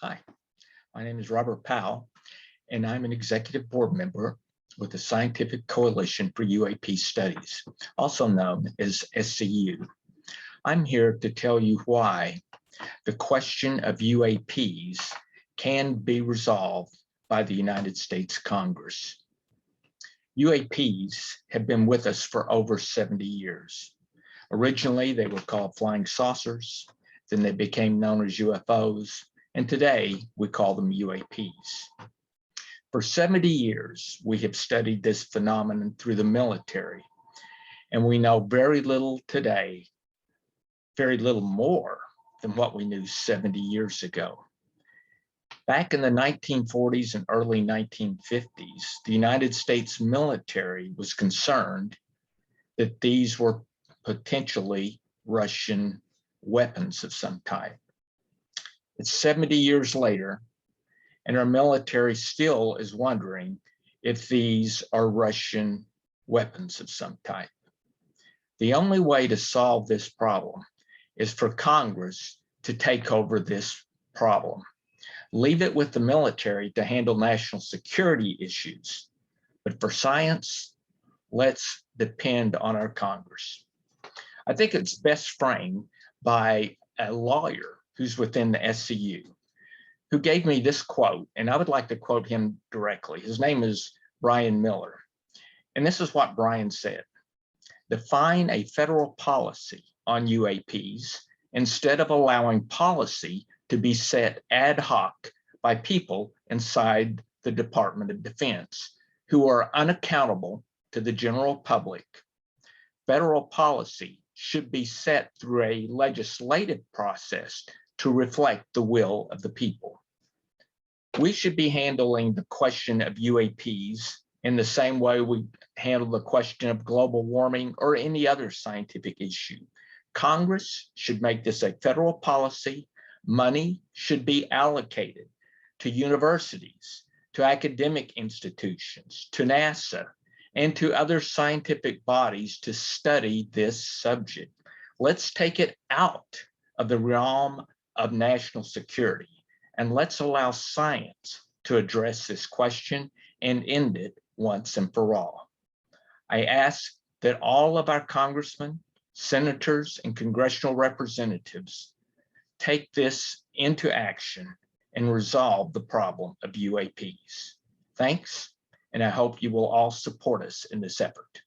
Hi, my name is Robert Powell, and I'm an executive board member with the Scientific Coalition for UAP Studies, also known as SCU. I'm here to tell you why the question of UAPs can be resolved by the United States Congress. UAPs have been with us for over 70 years. Originally, they were called flying saucers, then they became known as UFOs, and today we call them UAPs. For 70 years, we have studied this phenomenon through the military, and we know very little today, very little more than what we knew 70 years ago. Back in the 1940s and early 1950s, the United States military was concerned that these were potentially Russian weapons of some type. It's 70 years later, and our military still is wondering if these are Russian weapons of some type. The only way to solve this problem is for Congress to take over this problem. Leave it with the military to handle national security issues. But for science, let's depend on our Congress. I think it's best framed by a lawyer who's within the SCU, who gave me this quote, and I would like to quote him directly. His name is Brian Miller. And this is what Brian said: define a federal policy on UAPs instead of allowing policy to be set ad hoc by people inside the Department of Defense who are unaccountable to the general public. Federal policy should be set through a legislative process to reflect the will of the people. We should be handling the question of UAPs in the same way we handle the question of global warming or any other scientific issue. Congress should make this a federal policy. Money should be allocated to universities, to academic institutions, to NASA, and to other scientific bodies to study this subject. Let's take it out of the realm of national security, and let's allow science to address this question and end it once and for all. I ask that all of our congressmen, senators, and congressional representatives take this into action and resolve the problem of UAPs. Thanks, and I hope you will all support us in this effort.